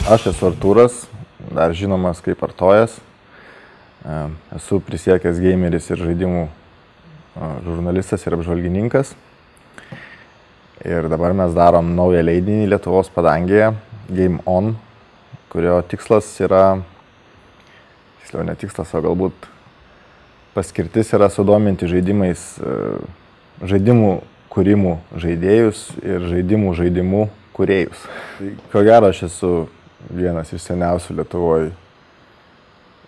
Aš esu Artūras, dar žinomas kaip Artojas. Esu prisiekęs gameris ir žaidimų žurnalistas ir apžvalgininkas. Ir dabar mes darom naują leidinį Lietuvos padangėje, Game On, kurio tikslas yra, tiksliau ne tikslas, o galbūt paskirtis yra sudominti žaidimais, žaidimų kūrimų žaidėjus ir žaidimų kūrėjus. Tai, ko gero, aš esu vienas iš seniausių Lietuvoje,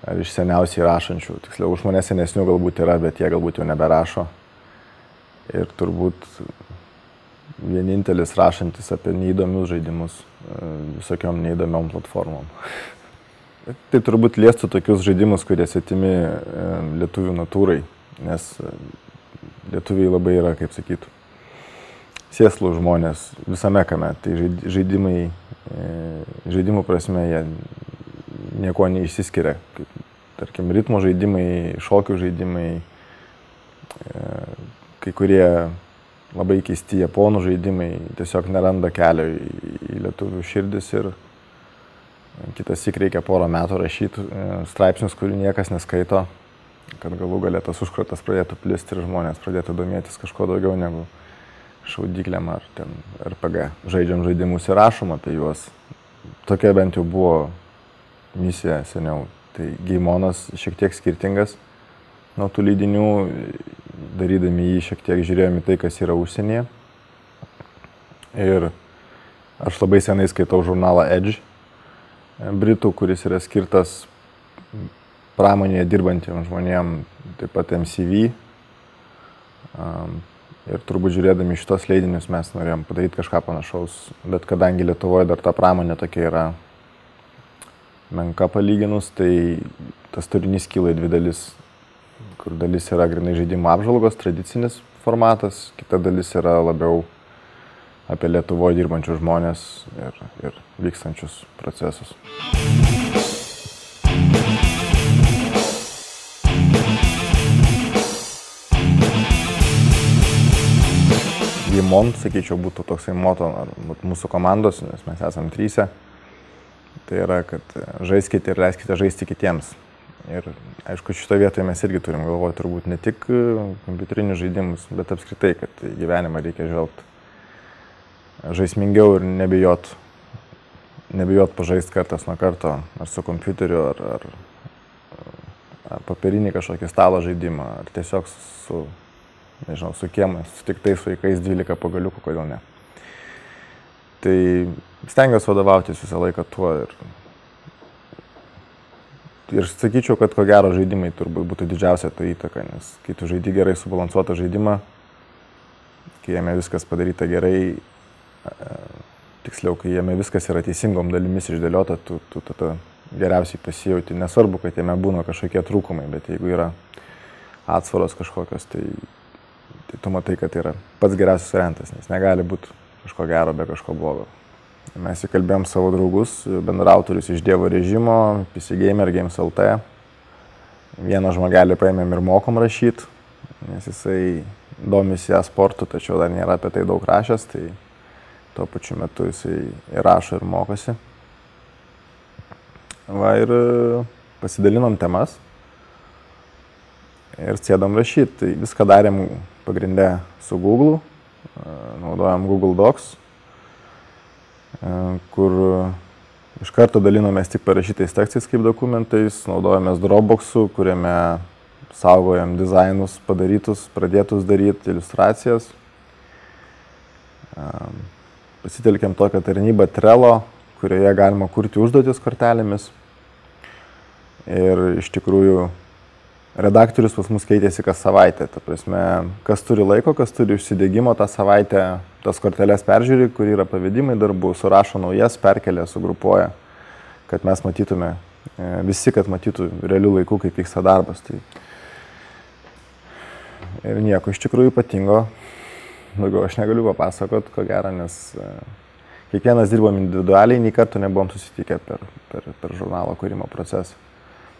ar iš seniausiai rašančių. Tiksliau, už mane senesnių galbūt yra, bet jie galbūt jau neberašo. Ir turbūt vienintelis rašantis apie neįdomius žaidimus visokiom neįdomiom platformom. Tai turbūt liestų tokius žaidimus, kurie svetimi lietuvių natūrai, nes lietuviai labai yra, kaip sakytų, sėslų žmonės visame kame. Tai žaidimų prasme jie nieko neišsiskiria. Kaip, tarkim, ritmo žaidimai, šokių žaidimai, kai kurie labai keisti japonų žaidimai tiesiog neranda kelio į lietuvių širdis ir kitas syk reikia porą metų rašyti straipsnius, kurių niekas neskaito, kad galų gale tas užkratas pradėtų plisti ir žmonės pradėtų domėtis kažko daugiau negu šaudyklėm ar ten RPG. Žaidžiam žaidimus ir rašom apie juos. Tokia bent jau buvo misija seniau. Tai Game Onas šiek tiek skirtingas nuo tų leidinių. Darydami jį šiek tiek žiūrėjome tai, kas yra užsienyje. Ir aš labai senai skaitau žurnalą Edge, britų, kuris yra skirtas pramonėje dirbantiems žmonėms, taip pat MCV. Ir turbūt žiūrėdami šitos leidinius mes norėjom padaryti kažką panašaus, bet kadangi Lietuvoje dar ta pramonė tokia yra menka palyginus, tai tas turinys kyla į dvi dalis, kur dalis yra grynai žaidimų apžvalgos, tradicinis formatas, kita dalis yra labiau apie Lietuvoje dirbančius žmonės ir vykstančius procesus. Game On, sakyčiau, būtų toksai moto mūsų komandos, nes mes esam tryse. Tai yra, kad žaiskite ir leiskite žaisti kitiems. Ir aišku, šitoje vietoje mes irgi turim galvoti turbūt ne tik kompiuterinius žaidimus, bet apskritai, kad gyvenimą reikia žvelgti žaismingiau ir nebijot pažaisti kartas nuo karto, ar su kompiuteriu, ar papirinį kažkokį stalo žaidimą, ar tiesiog su kiemas, su tik tais vaikais 12 pagaliukų, kodėl ne. Tai stengiuosi vadovautis visą laiką tuo ir sakyčiau, kad ko gero žaidimai turbūt būtų didžiausia to įtaka, nes kai tu žaidi gerai subalansuotą žaidimą, kai jame viskas padaryta gerai, tiksliau, kai jame viskas yra teisingom dalimis išdėliota, tu tada geriausiai pasijauti. Nesvarbu, kad jame būna kažkokie trūkumai, bet jeigu yra atsvaros kažkokios, tai tu matai, kad yra pats geriausias variantas, nes negali būti kažko gero be kažko blogo. Mes įkalbėjom savo draugus, bendraautorius iš Dievo režimo, PC Gamer, Games LT. Vieną žmogelį paėmėm ir mokom rašyti, nes jisai domisi e-sportu, tačiau dar nėra apie tai daug rašęs, tai tuo pačiu metu jisai ir rašo ir mokosi. Va, ir pasidalinom temas ir sėdom rašyti. Tai viską darėm pagrindę su Google, naudojam Google Docs, kur iš karto dalinomės tik parašytais tekstais kaip dokumentais, naudojamės Dropbox'u, kuriame saugojam dizainus padarytus, pradėtus daryti, iliustracijas. Pasitelkėm tokią tarnybą Trello, kurioje galima kurti užduotis kortelėmis. Ir iš tikrųjų redaktorius pas mus keitėsi kas savaitę. Ta prasme, kas turi laiko, kas turi užsidegimo tą savaitę, tas korteles peržiūri, kur yra pavedimai darbų, surašo naujas, perkelia, sugrupuoja, kad mes matytume, visi, kad matytų realių laikų, kaip vyksta darbas. Tai ir nieko iš tikrųjų ypatingo, daugiau aš negaliu papasakot, ko gero, nes kiekvienas dirbom individualiai, nei kartų nebuvom susitikę per žurnalo kūrimo procesą.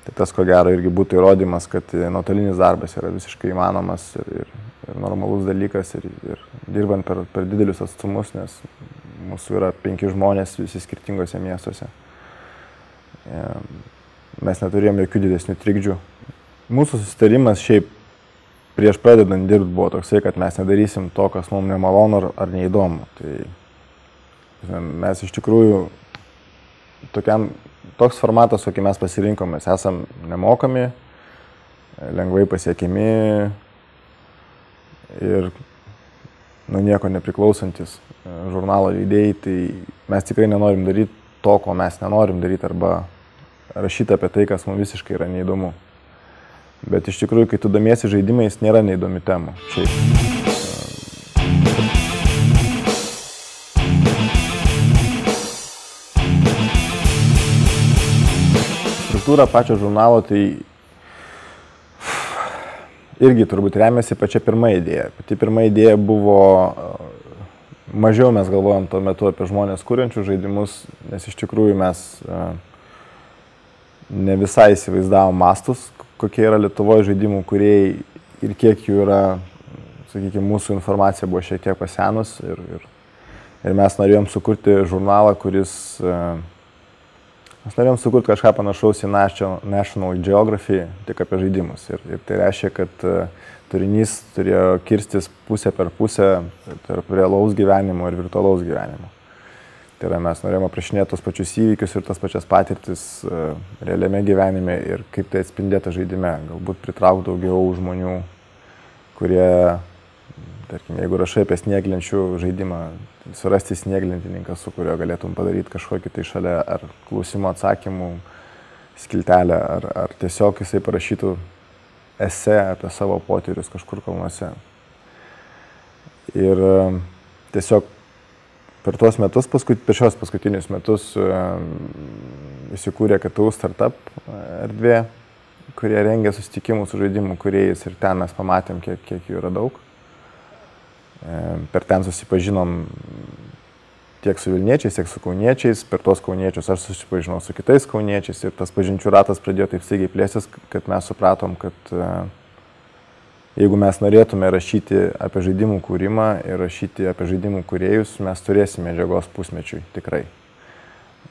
Tai tas, ko gero, irgi būtų įrodymas, kad nuotolinis darbas yra visiškai įmanomas ir normalus dalykas ir dirbant per didelius atstumus, nes mūsų yra 5 žmonės visi skirtingose miestuose. Mes neturėjom jokių didesnių trikdžių. Mūsų susitarimas šiaip prieš pradedant dirbti buvo toksai, kad mes nedarysim to, kas mums nemalonu ar neįdomu. Tai mes iš tikrųjų toks formatas, kokį mes pasirinkom, mes esam nemokami, lengvai pasiekimi ir nieko nepriklausantis žurnalo leidėjai, tai mes tikrai nenorim daryti to, ko mes nenorim daryti, arba rašyti apie tai, kas mums visiškai yra neįdomu. Bet iš tikrųjų, kai tu domiesi žaidimais, nėra neįdomi temų. Šiaip. Struktūra pačio žurnalo tai irgi turbūt remiasi pačia pirma idėja. Pati pirma idėja buvo, mažiau mes galvojom tuo metu apie žmonės kuriančių žaidimus, nes iš tikrųjų mes ne visai įsivaizdavom mastus, kokie yra Lietuvoje žaidimų kūrėjai ir kiek jų yra, sakykime, mūsų informacija buvo šiek tiek pasenus ir mes norėjom sukurti žurnalą, mes norėjom sukurti kažką panašaus į National Geography, tik apie žaidimus. Ir tai reiškia, kad turinys turėjo kirstis pusę per pusę tarp realaus gyvenimo ir virtualaus gyvenimo. Tai yra, mes norėjome aprašinėti tos pačius įvykius ir tas pačias patirtis realiame gyvenime ir kaip tai atspindėta žaidime. Galbūt pritraukti daugiau žmonių, kurie, tarkim, jeigu rašai apie snieglenčių žaidimą, surasti snieglentininką, su kuriuo galėtum padaryti kažkokį tai šalia ar klausimų atsakymų skiltelę, ar tiesiog jisai parašytų esė apie savo potyrius kažkur kalnuose. Ir tiesiog per tuos metus, per šios paskutinius metus įsikūrė KTU startup erdvė, kurie rengia susitikimus su žaidimų kūrėjais ir ten mes pamatėm, kiek jų yra daug. Per ten susipažinom tiek su Vilniečiais, tiek su Kauniečiais. Per tuos Kauniečius aš susipažinau su kitais Kauniečiais ir tas pažinčių ratas pradėjo taip staigiai plėstis, kad mes supratom, kad jeigu mes norėtume rašyti apie žaidimų kūrimą ir rašyti apie žaidimų kūrėjus, mes turėsime medžiagos pusmečiui, tikrai.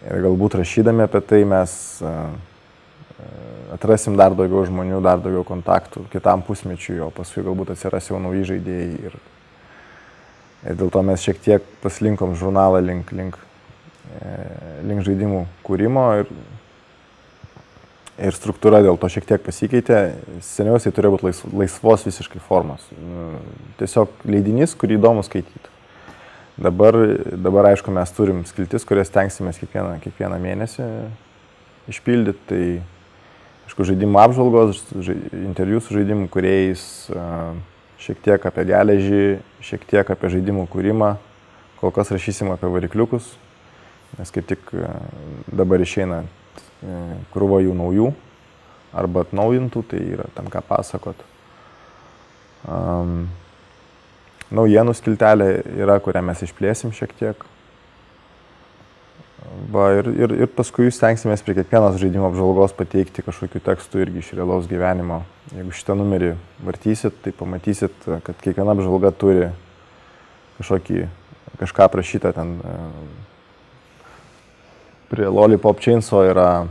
Ir galbūt rašydami apie tai mes atrasim dar daugiau žmonių, dar daugiau kontaktų kitam pusmečiui, o paskui galbūt atsiras jau nauji žaidėjai. Ir dėl to mes šiek tiek paslinkom žurnalą link žaidimų kūrimo ir struktūra dėl to šiek tiek pasikeitė. Seniausiai turėjo būti laisvos visiškai formos. Tiesiog leidinys, kurį įdomu skaityti. Dabar aišku, mes turim skiltis, kurias tenksimės kiekvieną mėnesį išpildyti. Tai, aišku, žaidimų apžvalgos, interviu su žaidimų kūrėjais, šiek tiek apie geležį, šiek tiek apie žaidimų kūrimą. Kol kas rašysim apie varikliukus, nes kaip tik dabar išeina krūva jų naujų arba atnaujintų, tai yra tam ką pasakot. Naujienų skiltelė yra, kurią mes išplėsim šiek tiek. Ir paskui stengsimės prie kiekvienos žaidimo apžvalgos pateikti kažkokių tekstų irgi iš realaus gyvenimo. Jeigu šitą numerį vartysit, tai pamatysit, kad kiekviena apžvalga turi kažką aprašytą ten. Prie Lollipop Chainsaw yra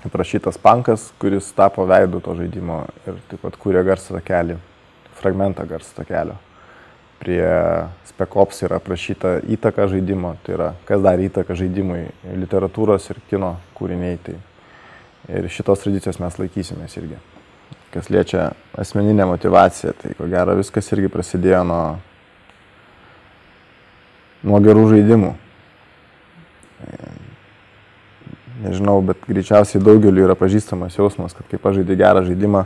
aprašytas punkas, kuris tapo veidu to žaidimo ir taip pat kūrė garso takelį, fragmentą garso takelio. Prie Spec Ops yra aprašyta įtaka žaidimo, tai yra kas darė įtaką žaidimui, literatūros ir kino kūriniai. Tai. Ir šitos tradicijos mes laikysimės irgi. Kas liečia asmeninę motivaciją, tai ko gero viskas irgi prasidėjo nuo gerų žaidimų. Nežinau, bet greičiausiai daugeliu yra pažįstamas jausmas, kad kai pažaidži gerą žaidimą,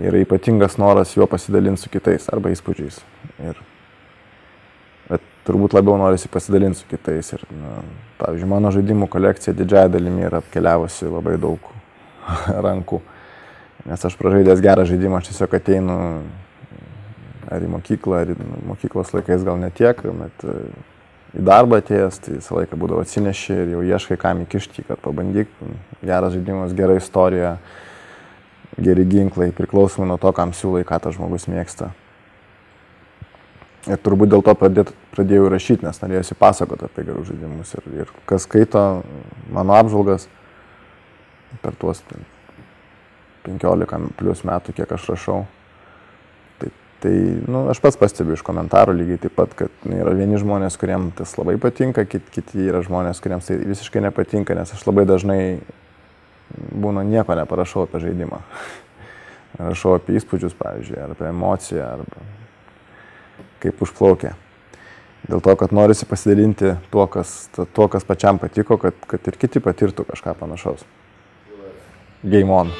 yra ypatingas noras juo pasidalinti su kitais arba įspūdžiais. Bet turbūt labiau norisi pasidalinti su kitais. Ir, pavyzdžiui, mano žaidimų kolekcija didžiąją dalimi yra apkeliavusi labai daug rankų. Nes aš pražaidęs gerą žaidimą, aš tiesiog ateinu ar į mokyklą, ar mokyklos laikais gal netiek, bet į darbą atėjęs, tai visą laiką būdavo atsineši ir jau ieškai kam įkišti, kad pabandyk. Geras žaidimas, gera istorija, geri ginklai, priklausomai nuo to, kam siūlai, ką tas žmogus mėgsta. Ir turbūt dėl to pradėjau rašyti, nes norėjusi pasakoti apie gerus žaidimus. Ir kas skaito mano apžvalgas per tuos 15 plus metų, kiek aš rašau, tai nu, aš pats pastebiu iš komentarų lygiai taip pat, kad yra vieni žmonės, kuriems tas labai patinka, kiti yra žmonės, kuriems tai visiškai nepatinka, nes aš labai dažnai būna nieko neparašau apie žaidimą. Rašau apie įspūdžius, pavyzdžiui, ar apie emociją, arba kaip užplaukia. Dėl to, kad norisi pasidalinti tuo, kas pačiam patiko, kad ir kiti patirtų kažką panašaus. Game on.